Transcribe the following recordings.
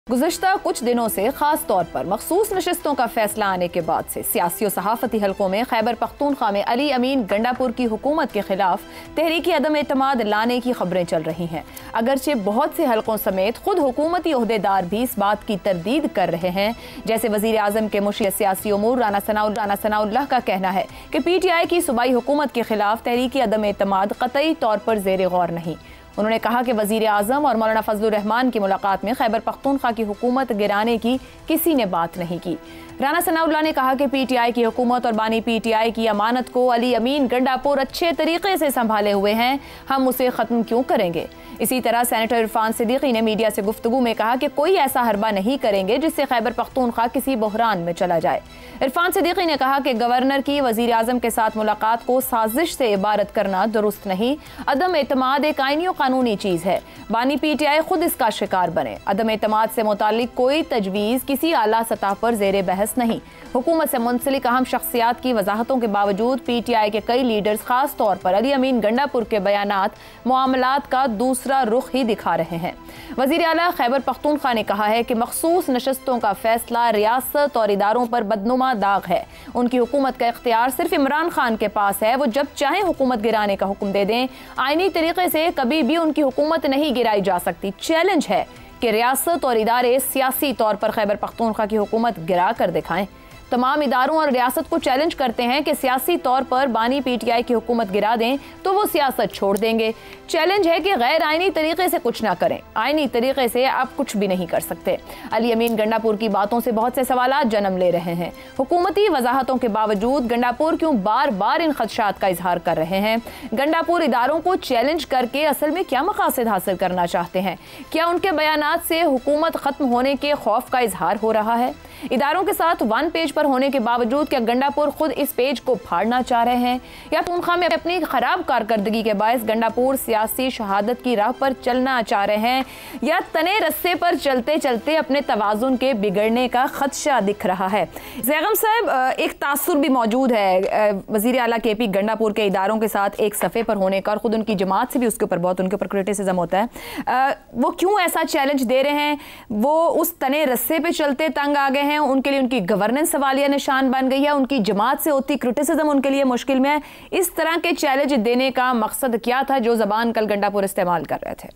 गुज़श्ता कुछ दिनों से खास तौर पर मखसूस नशिस्तों का फैसला आने के बाद से सियासी और सहाफ़ती हलकों में खैबर पख्तूनख्वा में अली अमीन गंडापुर की हुकूमत के खिलाफ तहरीकी अदम एतमाद लाने की खबरें चल रही हैं। अगरचे बहुत से हलकों समेत खुद हुकूमती ओहदेदार भी इस बात की तरदीद कर रहे हैं। जैसे वज़ीर आज़म के मुशीर सियासी उमूर राना सनाउल्लाह का कहना है कि PTI की सूबाई हुकूमत के खिलाफ तहरीकी अदम एतमाद क़तई तौर पर ज़ेर गौर नहीं। उन्होंने कहा कि वज़ीर आज़म और मौलाना फजलुर रहमान की मुलाकात में खैबर पख्तूनख्वा की हुकूमत गिराने की किसी ने बात नहीं की। राना सनाउल्लाह ने कहा कि PTI की हुकूमत और बानी PTI की अमानत को अली अमीन गंडापुर अच्छे तरीके से संभाले हुए हैं, हम उसे ख़त्म क्यों करेंगे। इसी तरह सेनेटर इरफान सिद्दीकी ने मीडिया से गुफ्तगू में कहा कि कोई ऐसा हरबा नहीं करेंगे जिससे खैबर पख्तूनख्वा किसी बहरान में चला जाए। इरफान सिद्दीकी ने कहा कि गवर्नर की वज़ीर आज़म के साथ मुलाकात को साजिश से इबारत करना दुरुस्त नहीं। अदम एतमाद एक आईनी और कानूनी चीज़ है, बानी PTI खुद इसका शिकार बने। अदम एतमाद से मुतालिक कोई तजवीज़ किसी आला सतह पर ज़ेर बहस नहीं। हुकूमत से मुंसलिक अहम शख्सियात की वजाहतों के बावजूद PTI के कई लीडर्स खास तौर पर अली अमीन गंडापुर के बयानात मामलात का दूसरा रुख ही दिखा रहे हैं। वज़ीर आला खैबर पख्तूनख्वा ने कहा है कि मखसूस नशस्तों का फैसला रियासत और इदारों पर बदनुमा दाग है। उनकी हुकूमत का इख्तियार सिर्फ इमरान खान के पास है, वो जब चाहे हुकूमत गिराने का हुक्म दे दें। आईनी तरीके से कभी भी उनकी हुकूमत नहीं गिराई जा सकती। चैलेंज है कि रियासत और इदारे सियासी तौर पर खैबर पख्तूनख्वा की हुकूमत गिरा कर दिखाएं। तमाम इदारों और रियासत को चैलेंज करते हैं कि सियासी तौर पर बानी PTI की हुकूमत गिरा दें तो वो सियासत छोड़ देंगे। चैलेंज है कि गैर आईनी तरीके से कुछ ना करें, आईनी तरीके से आप कुछ भी नहीं कर सकते। अली अमीन गंडापुर की बातों से बहुत से सवालात जन्म ले रहे हैं। हुकूमती वजाहतों के बावजूद गंडापुर क्यों बार बार इन खदशात का इजहार कर रहे हैं। गंडापुर इदारों को चैलेंज करके असल में क्या मकासद हासिल करना चाहते हैं। क्या उनके बयानात से हुकूमत खत्म होने के खौफ का इजहार हो रहा है। इदारों के साथ वन पेज पर होने के बावजूद क्या गंडापुर खुद इस पेज को फाड़ना चाह रहे हैं, या पख्तूनख्वा में अपनी खराब कारकर्दगी के बायस गंडापुर सियासी शहादत की राह पर चलना चाह रहे हैं, या तने रस्से पर चलते चलते अपने तवाजुन के बिगड़ने का खदशा दिख रहा है। ज़ैगम साहब, एक तासुर भी मौजूद है वज़ीर आला KP गंडापुर के इदारों के साथ एक सफ़े पर होने का, और ख़ुद उनकी जमात से भी उसके ऊपर बहुत उनके ऊपर क्रिटिसिज्म होता है। वो क्यों ऐसा चैलेंज दे रहे हैं। वो उस तने रस्से पे चलते तंग आ गए हैं, उनके लिए उनकी गवर्नेंस सवालिया निशान बन गई है, उनकी जमात से होती क्रिटिसिज्म उनके लिए मुश्किल में है। इस तरह के चैलेंज देने का मकसद क्या था जो जबान कल गंडापुर इस्तेमाल कर रहे थे।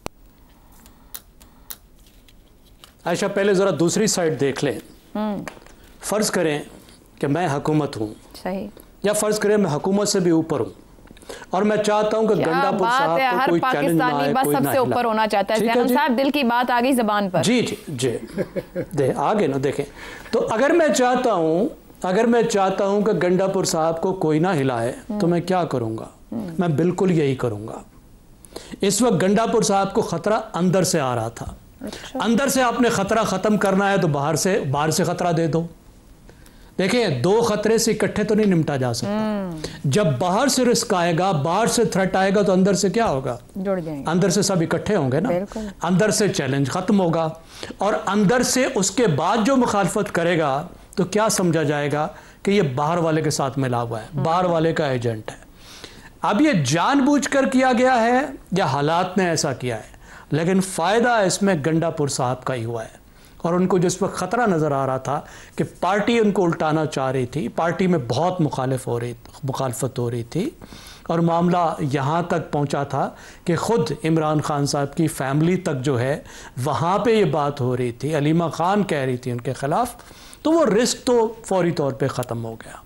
आयशा, पहले जरा दूसरी साइड देख लें। फर्ज करें कि मैं हुकूमत हूं, सही, या फर्ज करें मैं हुकूमत से भी ऊपर हूं और मैं चाहता हूं कि गंडापुर साहब को कोई चैलेंज ना आए, कोई सबसे ऊपर होना चाहता है। ज़ैगम साहब, दिल की बात आ गई ज़बान पर। जी जी जी, दे आगे ना देखें तो अगर मैं चाहता हूं कि गंडापुर साहब को कोई ना हिलाए तो मैं क्या करूंगा। मैं बिल्कुल यही करूंगा। इस वक्त गंडापुर साहब को खतरा अंदर से आ रहा था। अच्छा। अंदर से आपने खतरा खत्म करना है तो बाहर से खतरा दे दो। देखिए, दो खतरे से इकट्ठे तो नहीं निपटा जा सकता। जब बाहर से रिस्क आएगा, बाहर से थ्रेट आएगा तो अंदर से क्या होगा, जुड़ जाएंगे। अंदर से सब इकट्ठे होंगे ना, अंदर से चैलेंज खत्म होगा और अंदर से उसके बाद जो मुखालफत करेगा तो क्या समझा जाएगा कि ये बाहर वाले के साथ मिला हुआ है, बाहर वाले का एजेंट है। अब ये जानबूझकर किया गया है या हालात ने ऐसा किया है, लेकिन फायदा इसमें गंडापुर साहब का ही हुआ है। और उनको जिस वक्त ख़तरा नज़र आ रहा था कि पार्टी उनको उल्टाना चाह रही थी, पार्टी में बहुत मुखालफत हो रही थी और मामला यहाँ तक पहुँचा था कि ख़ुद इमरान खान साहब की फैमिली तक जो है वहाँ पे ये बात हो रही थी, अलीमा खान कह रही थी उनके ख़िलाफ़, तो वो रिस्क तो फौरी तौर पे ख़त्म हो गया।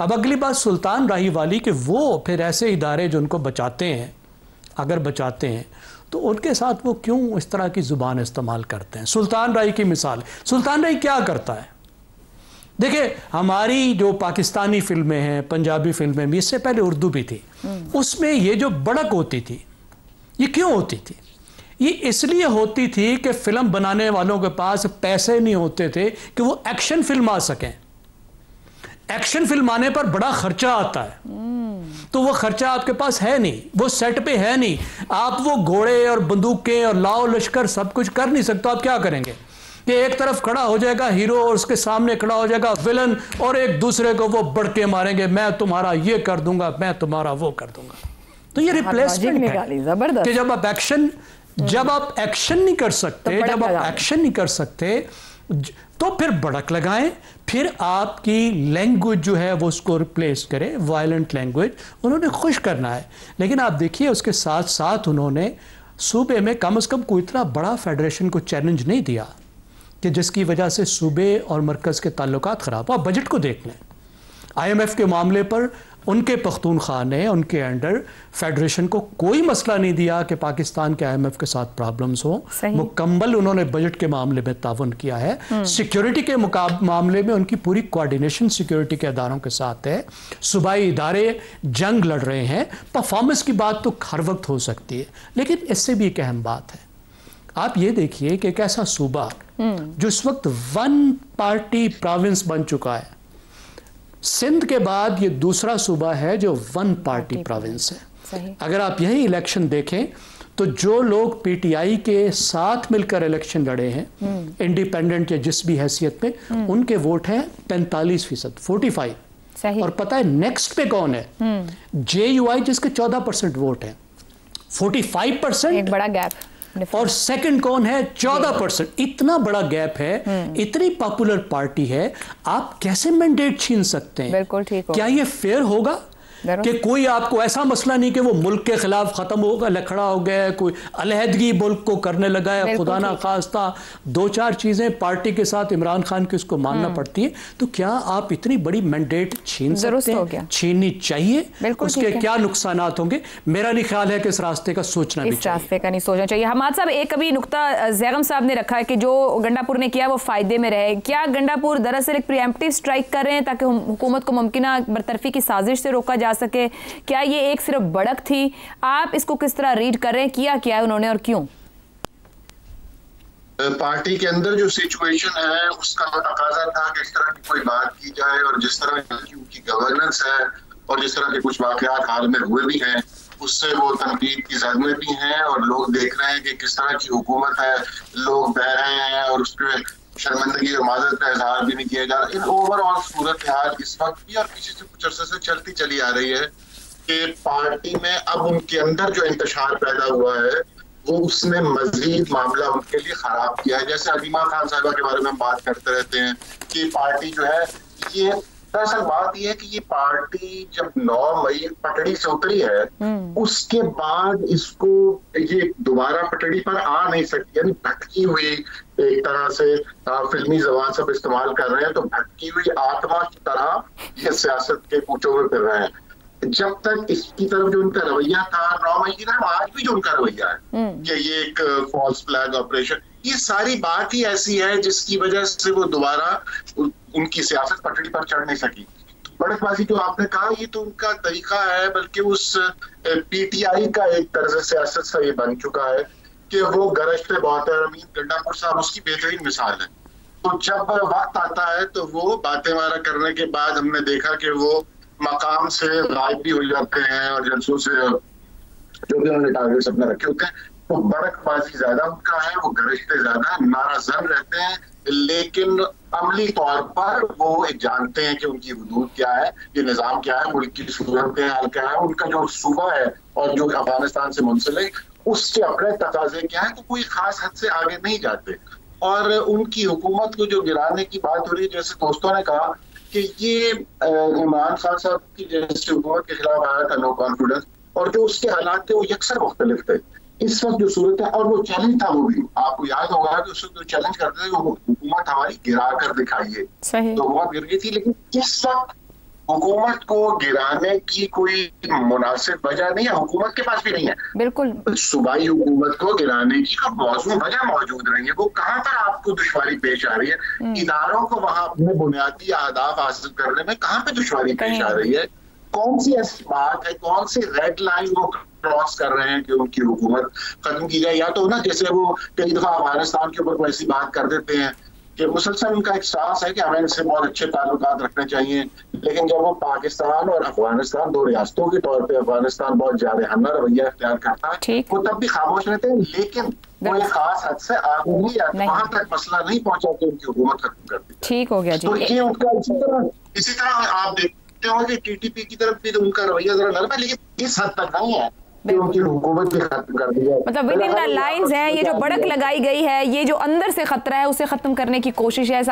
अब अगली बात सुल्तान राही वाली कि वो फिर ऐसे इदारे जो उनको बचाते हैं, अगर बचाते हैं तो उनके साथ वो क्यों इस तरह की ज़ुबान इस्तेमाल करते हैं। सुल्तान राही की मिसाल, सुल्तान राही क्या करता है। देखिए, हमारी जो पाकिस्तानी फिल्में हैं, पंजाबी फिल्में भी, इससे पहले उर्दू भी थी, उसमें ये जो बड़क होती थी, ये क्यों होती थी। ये इसलिए होती थी कि फिल्म बनाने वालों के पास पैसे नहीं होते थे कि वो एक्शन फिल्म आ सकें। एक्शन फिल्म आने पर बड़ा खर्चा आता है, तो वो खर्चा आपके पास है नहीं, वो सेट पे है नहीं। आप वो घोड़े और बंदूकें और लाओ लश्कर सब कुछ कर नहीं सकते। आप क्या करेंगे कि एक तरफ खड़ा हो जाएगा हीरो और उसके सामने खड़ा हो जाएगा विलन और एक दूसरे को वो बड़के मारेंगे, मैं तुम्हारा ये कर दूंगा, मैं तुम्हारा वो कर दूंगा। तो ये रिप्लेसमेंट है कि जब आप जब आप एक्शन नहीं कर सकते, जब आप एक्शन नहीं कर सकते तो फिर भड़क लगाएं, फिर आपकी लैंग्वेज जो है वो उसको रिप्लेस करें, वायलेंट लैंग्वेज उन्होंने खुश करना है। लेकिन आप देखिए उसके साथ साथ उन्होंने सूबे में कम से कम कोई इतना बड़ा फेडरेशन को चैलेंज नहीं दिया कि जिसकी वजह से सूबे और मरकज़ के ताल्लुकात ख़राब। आप बजट को देख लें, IMF के मामले पर उनके पख्तूनख्वा ने उनके अंडर फेडरेशन को कोई मसला नहीं दिया कि पाकिस्तान के IMF के साथ प्रॉब्लम्स हो, मुकम्मल उन्होंने बजट के मामले में ताउन किया है। सिक्योरिटी के मामले में उनकी पूरी कोऑर्डिनेशन सिक्योरिटी के इदारों के साथ है। सूबाई इदारे जंग लड़ रहे हैं। परफॉर्मेंस की बात तो हर वक्त हो सकती है, लेकिन इससे भी एक अहम बात है, आप ये देखिए कि एक ऐसा सूबा जो इस वक्त वन पार्टी प्रोविंस बन चुका है, सिंध के बाद ये दूसरा सूबा है जो वन पार्टी प्रोविंस है। अगर आप यही इलेक्शन देखें तो जो लोग PTI के साथ मिलकर इलेक्शन लड़े हैं, इंडिपेंडेंट या जिस भी हैसियत में, उनके वोट हैं 45%, 45। और पता है नेक्स्ट पे कौन है? JUI जिसके 14% वोट है, 45%, एक बड़ा गैप। और सेकंड कौन है? 14%। इतना बड़ा गैप है, इतनी पॉपुलर पार्टी है, आप कैसे मैंडेट छीन सकते हैं? बिल्कुल ठीक हो। क्या ये फेयर होगा कि कोई आपको ऐसा मसला नहीं कि वो मुल्क के खिलाफ खत्म होगा, लखड़ा हो गया है, कोई अलहदगी मुल्क को करने लगा है, खुदा ना खास्ता 2-4 चीजें पार्टी के साथ इमरान खान की उसको मानना पड़ती है, तो क्या आप इतनी बड़ी मैंडेट छीन सकते हैं? छीननी चाहिए। उसके क्या नुकसान होंगे? मेरा नहीं ख्याल है कि इस रास्ते का सोचना भी चाहिए। इस रास्ते का नहीं सोचना चाहिए। हमाद साहब, एक अभी नुक्ता जैगम साहब ने रखा है कि जो गंडापुर ने किया वो फायदे में रहे। क्या गंडापुर दरअसल एक प्रीएम्प्टिव स्ट्राइक कर रहे हैं ताकि हुकूमत को मुमकिना बरतरफी की साजिश से रोका जा सके? क्या ये एक सिर्फ बढ़त थी? आप इसको किस तरह रीड कर रहे हैं? किया क्या है उन्होंने और क्यों? पार्टी के अंदर जो सिचुएशन है उसका तकाजा था कि इस तरह की कोई बात की जाए, और जिस तरह की उनकी गवर्नेंस है और जिस तरह के कुछ वाकयात हाल में हुए भी हैं, उससे वो तनकीद की जद में भी हैं, और लोग देख रहे हैं कि किस तरह की हुकूमत है, लोग बह रहे हैं और उस पर शर्मिंदगी और माजरत का इजहार भी नहीं किया जा रहा। इन ओवरऑल सूरत हाल इस वक्त भी और पीछे से कुछ अर्से से चलती चली आ रही है कि पार्टी में अब उनके अंदर जो इंतशार पैदा हुआ है वो उसने मजीद मामला उनके लिए खराब किया है। जैसे अलीमा खान साहिबा के बारे में हम बात करते रहते हैं कि पार्टी जो है, ये दरअसल बात यह है कि ये पार्टी जब 9 मई पटड़ी से उतरी है, उसके बाद इसको ये दोबारा पटड़ी पर आ नहीं सकती, यानी भटकी हुई, एक तरह से फिल्मी जबान सब इस्तेमाल कर रहे हैं, तो भटकी हुई आत्मा की तरह ये सियासत के पूछों में फिर रहे हैं। जब तक इसकी तरफ जो उनका रवैया था 9 मई की तरफ, आज भी जो उनका रवैया है कि ये एक फॉल्स फ्लैग ऑपरेशन, ये सारी बात ही ऐसी है जिसकी वजह से वो दोबारा उनकी सियासत पटड़ी पर चढ़ नहीं सकी। बढ़तबाजी जो आपने कहा, ये तो उनका तरीका है, बल्कि उस PTI का एक तर्ज सियासत सा ये बन चुका है कि वो गरजते बहुत है। अमीन गंडापुर साहब उसकी बेहतरीन मिसाल है। तो जब वक्त आता है तो वो बातें मारा करने के बाद हमने देखा कि वो मकाम से गायब भी हो जाते हैं, और जलसों से जो भी उन्होंने टारगेट्स अपने रखे होते हैं, तो बड़कबाजी ज्यादा उनका है, वो गरजते ज्यादा नाराजन रहते हैं, लेकिन अमली तौर पर वो जानते हैं कि उनकी हुदूद क्या है, ये निजाम क्या है, मुल्क की सूरत हाल क्या है, उनका जो सूबा है और जो अफगानिस्तान से मुंसलिक उसके अपने तकाजे क्या है, तो कोई खास हद से आगे नहीं जाते। और उनकी हुकूमत को जो गिराने की बात हो रही है, जैसे दोस्तों ने कहा कि ये इमरान खान साहब की जैसे हुकूमत के खिलाफ आया था नो कॉन्फिडेंस, और जो उसके हालात थे वो यकसर मुख्तलिफ थे। इस वक्त जो सूरत है, और वो चैलेंज था, वो भी आपको याद होगा कि उस वक्त जो चैलेंज करते थे वो हुकूमत हमारी गिरा कर दिखाइए, तो हुकूमत गिर गई थी। लेकिन इस वक्त हुकूमत को गिराने की कोई मुनासिब वजह नहीं है, हुकूमत के पास भी नहीं है। बिल्कुल, सूबाई हुकूमत को गिराने की मौजूद वजह मौजूद नहीं है। वो कहाँ पर आपको दुश्वारी पेश आ रही है? इदारों को वहां अपने बुनियादी अहदाफ हासिल करने में कहाँ पे दुश्वारी पेश आ रही है? कौन सी ऐसी बात है, कौन सी रेड लाइन वो क्रॉस कर रहे हैं कि उनकी हुकूमत खत्म की जाए? या तो ना, जैसे वो कई दफा अफगानिस्तान के ऊपर ऐसी बात कर देते हैं कि मुसलसल उनका एक स्टांस है कि हमें इनसे बहुत अच्छे ताल्लुकात रखने चाहिए, लेकिन जब वो पाकिस्तान और अफगानिस्तान दो रियासतों के तौर पे अफगानिस्तान बहुत जारहाना रवैया इख्तियार करता है, वो तब भी खामोश रहते हैं। लेकिन वो एक खास हद से आगे नहीं, वहां तक मसला नहीं पहुंचा कि उनकी हुकूमत खत्म कर दी। ठीक हो गया जी। तो ये उनका इसी तरह आप देखते हो कि TTP की तरफ भी तो उनका रवैया जरा नरम है, लेकिन इस हद तक नहीं है उनकी हुकूमत खत्म कर दी जाए। मतलब विद इन द लाइंस है, ये जो बढ़क लगाई गई है, ये जो अंदर से खतरा है उसे खत्म करने की कोशिश है।